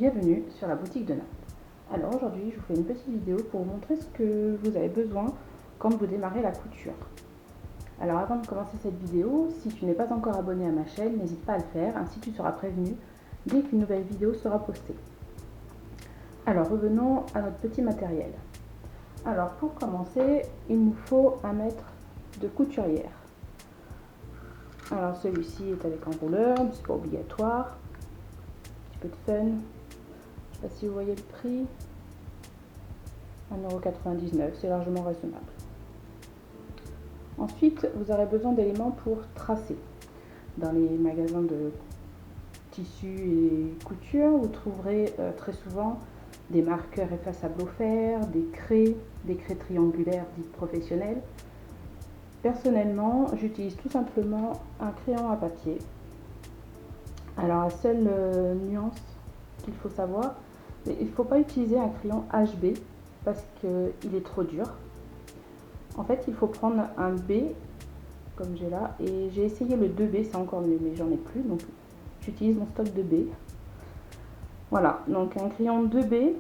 Bienvenue sur la boutique de Naples. Alors aujourd'hui, je vous fais une petite vidéo pour vous montrer ce que vous avez besoin quand vous démarrez la couture. Alors avant de commencer cette vidéo, si tu n'es pas encore abonné à ma chaîne, n'hésite pas à le faire, ainsi tu seras prévenu dès qu'une nouvelle vidéo sera postée. Alors revenons à notre petit matériel. Alors pour commencer, il nous faut un mètre de couturière. Alors celui-ci est avec enrouleur, mais c'est pas obligatoire. Un petit peu de fun. Je sais pas si vous voyez le prix. 1,99 €, c'est largement raisonnable. Ensuite, vous aurez besoin d'éléments pour tracer. Dans les magasins de tissus et couture, vous trouverez très souvent des marqueurs effaçables offerts, des craies triangulaires dites professionnelles. Personnellement, j'utilise tout simplement un crayon à papier. Alors la seule nuance qu'il faut savoir, il ne faut pas utiliser un crayon HB parce qu'il est trop dur. En fait, il faut prendre un B comme j'ai là, et j'ai essayé le 2B, c'est encore mieux, mais j'en ai plus, donc j'utilise mon stock de B. Voilà, donc un crayon 2B,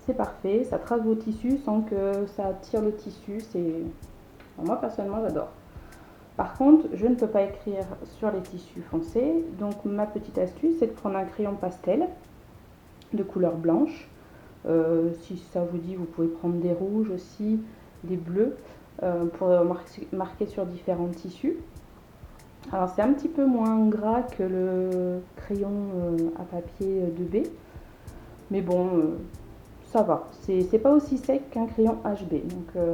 c'est parfait, ça trace vos tissus sans que ça tire le tissu, moi personnellement j'adore. Par contre, je ne peux pas écrire sur les tissus foncés, donc ma petite astuce c'est de prendre un crayon pastel de couleur blanche. Si ça vous dit, vous pouvez prendre des rouges aussi, des bleus, pour marquer sur différents tissus. Alors c'est un petit peu moins gras que le crayon à papier 2B, mais bon, ça va. C'est pas aussi sec qu'un crayon HB, donc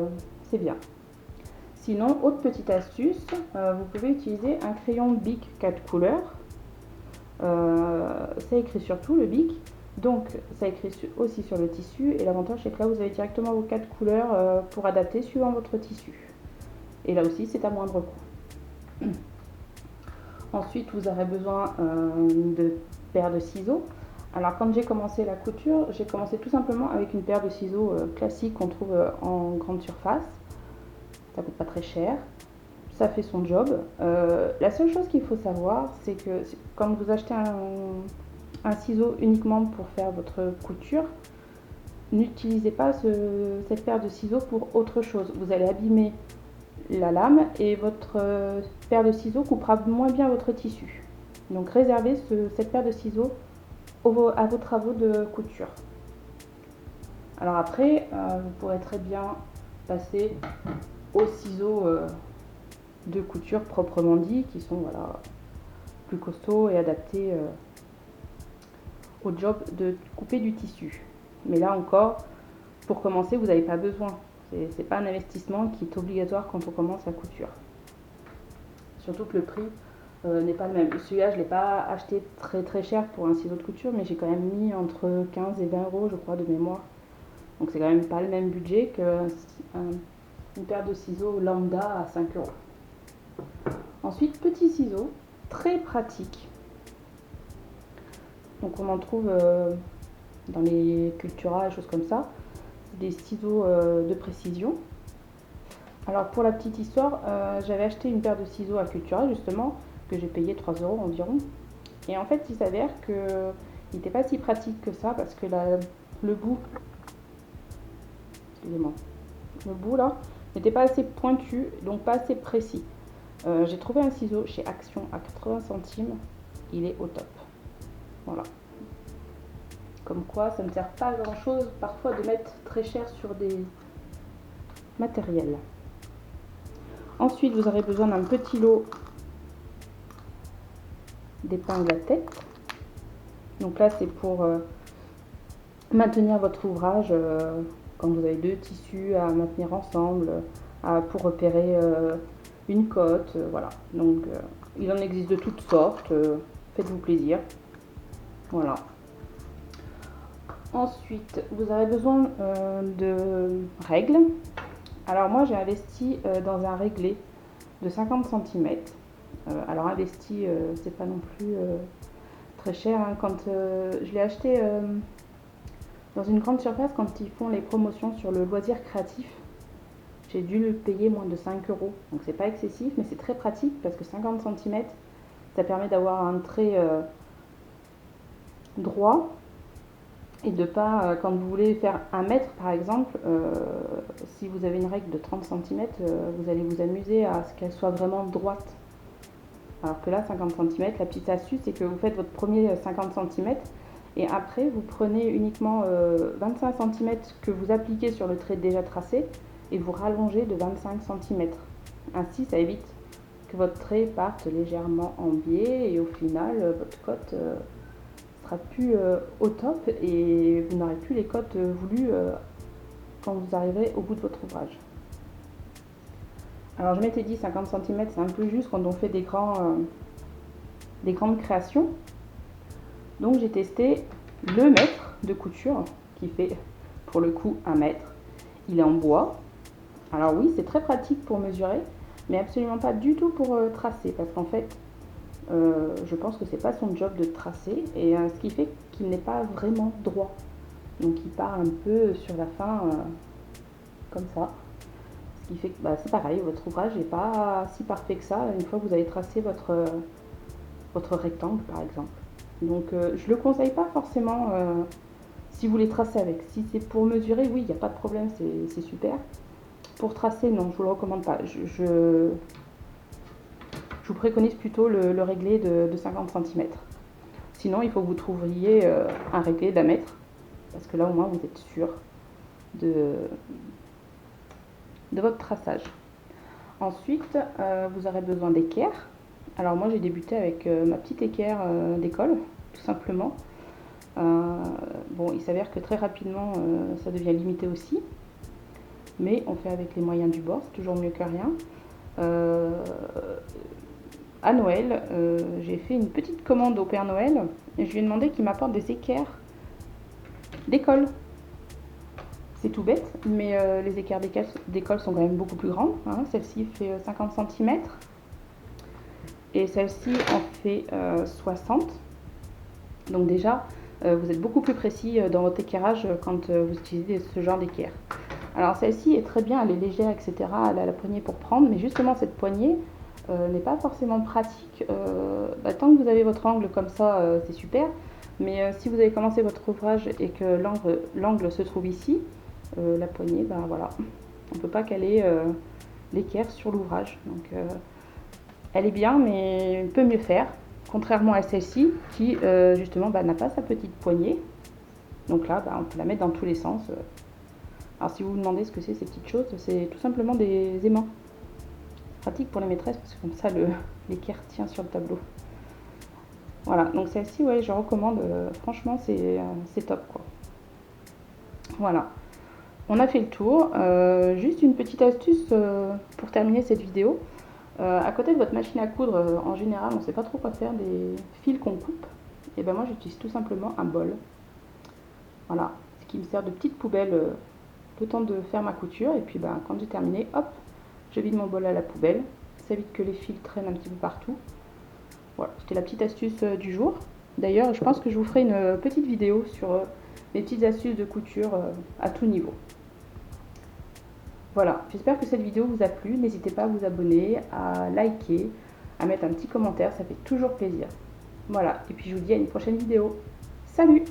c'est bien. Sinon, autre petite astuce, vous pouvez utiliser un crayon Bic 4 couleurs. Ça écrit sur tout le Bic, donc ça écrit aussi sur le tissu, et l'avantage c'est que là vous avez directement vos 4 couleurs pour adapter suivant votre tissu. Et là aussi c'est à moindre coût. Ensuite vous aurez besoin de paires de ciseaux. Alors quand j'ai commencé la couture, j'ai commencé tout simplement avec une paire de ciseaux classiques qu'on trouve en grande surface. Ça coûte pas très cher, ça fait son job. La seule chose qu'il faut savoir, c'est que quand vous achetez un ciseau uniquement pour faire votre couture, n'utilisez pas cette paire de ciseaux pour autre chose. Vous allez abîmer la lame et votre paire de ciseaux coupera moins bien votre tissu. Donc réservez cette paire de ciseaux à vos travaux de couture. Alors après, vous pourrez très bien passer aux ciseaux de couture proprement dit, qui sont plus costauds et adaptés au job de couper du tissu. Mais là encore, pour commencer, vous n'avez pas besoin. C'est pas un investissement qui est obligatoire quand on commence la couture. Surtout que le prix n'est pas le même. Celui-là, je ne l'ai pas acheté très très cher pour un ciseau de couture, mais j'ai quand même mis entre 15 et 20 € je crois de mémoire. Donc c'est quand même pas le même budget qu'une paire de ciseaux lambda à 5 €. Ensuite, petits ciseaux, très pratiques. Donc on en trouve dans les Cultura et choses comme ça. Des ciseaux de précision. Alors pour la petite histoire, j'avais acheté une paire de ciseaux à Cultura justement, que j'ai payé 3 € environ. Et en fait, il s'avère qu'il n'était pas si pratique que ça parce que le bout, excusez-moi, le bout là, n'était pas assez pointu, donc pas assez précis. J'ai trouvé un ciseau chez Action à 80 centimes, il est au top. Voilà. Comme quoi, ça ne sert pas à grand chose parfois de mettre très cher sur des matériels. Ensuite, vous aurez besoin d'un petit lot d'épingles à tête. Donc là, c'est pour maintenir votre ouvrage quand vous avez deux tissus à maintenir ensemble, pour repérer une cote, voilà. Donc il en existe de toutes sortes, faites-vous plaisir. Voilà. Ensuite, vous aurez besoin de règles. Alors moi j'ai investi dans un réglé de 50 cm. Alors investi, c'est pas non plus très cher, hein. Quand je l'ai acheté dans une grande surface, quand ils font les promotions sur le loisir créatif, j'ai dû le payer moins de 5 €. Donc c'est pas excessif, mais c'est très pratique parce que 50 cm, ça permet d'avoir un trait droit Et de pas, quand vous voulez faire 1 mètre par exemple, si vous avez une règle de 30 cm, vous allez vous amuser à ce qu'elle soit vraiment droite. Alors que là, 50 cm, la petite astuce, c'est que vous faites votre premier 50 cm et après, vous prenez uniquement 25 cm que vous appliquez sur le trait déjà tracé et vous rallongez de 25 cm. Ainsi, ça évite que votre trait parte légèrement en biais et au final, votre cote sera plus au top et vous n'aurez plus les cotes voulues quand vous arriverez au bout de votre ouvrage. Alors je m'étais dit 50 cm c'est un peu juste quand on fait des grandes créations. Donc j'ai testé le mètre de couture qui fait pour le coup 1 mètre. Il est en bois. Alors oui, c'est très pratique pour mesurer, mais absolument pas du tout pour tracer parce qu'en fait je pense que c'est pas son job de tracer et ce qui fait qu'il n'est pas vraiment droit. Donc il part un peu sur la fin comme ça. Ce qui fait que c'est pareil, votre ouvrage n'est pas si parfait que ça une fois que vous avez tracé votre rectangle par exemple. Donc je ne le conseille pas forcément si vous voulez tracer avec. Si c'est pour mesurer, oui, il n'y a pas de problème, c'est super. Pour tracer, non, je ne vous le recommande pas. Je vous préconise plutôt le réglé de 50 cm. Sinon, il faut que vous trouviez un réglé d'1 mètre, parce que là au moins vous êtes sûr de votre traçage. Ensuite, vous aurez besoin d'équerre. Alors moi j'ai débuté avec ma petite équerre d'école, tout simplement. Bon, il s'avère que très rapidement ça devient limité aussi, mais on fait avec les moyens du bord, c'est toujours mieux que rien. À Noël, j'ai fait une petite commande au Père Noël et je lui ai demandé qu'il m'apporte des équerres d'école. C'est tout bête, mais les équerres d'école sont quand même beaucoup plus grandes. Hein. Celle-ci fait 50 cm et celle-ci en fait 60. Donc déjà, vous êtes beaucoup plus précis dans votre équerrage quand vous utilisez ce genre d'équerre. Alors celle-ci est très bien, elle est légère, etc. Elle a la poignée pour prendre, mais justement cette poignée n'est pas forcément pratique. Tant que vous avez votre angle comme ça, c'est super. Mais si vous avez commencé votre ouvrage et que l'angle se trouve ici, la poignée, voilà, on ne peut pas caler l'équerre sur l'ouvrage. Donc elle est bien, mais on peut mieux faire. Contrairement à celle-ci qui justement n'a pas sa petite poignée. Donc là, on peut la mettre dans tous les sens. Alors si vous vous demandez ce que c'est ces petites choses, c'est tout simplement des aimants. Pratique pour les maîtresses parce que comme ça l'équerre tient sur le tableau. Voilà, donc celle-ci, ouais, je recommande. Franchement, c'est top quoi. Voilà, on a fait le tour. Juste une petite astuce pour terminer cette vidéo. À côté de votre machine à coudre, en général, on ne sait pas trop quoi faire des fils qu'on coupe. Et moi, j'utilise tout simplement un bol. Voilà, ce qui me sert de petite poubelle le temps de faire ma couture. Et puis, quand j'ai terminé, hop, je vide mon bol à la poubelle. Ça évite que les fils traînent un petit peu partout. Voilà, c'était la petite astuce du jour. D'ailleurs, je pense que je vous ferai une petite vidéo sur mes petites astuces de couture à tout niveau. Voilà, j'espère que cette vidéo vous a plu. N'hésitez pas à vous abonner, à liker, à mettre un petit commentaire, ça fait toujours plaisir. Voilà, et puis je vous dis à une prochaine vidéo. Salut!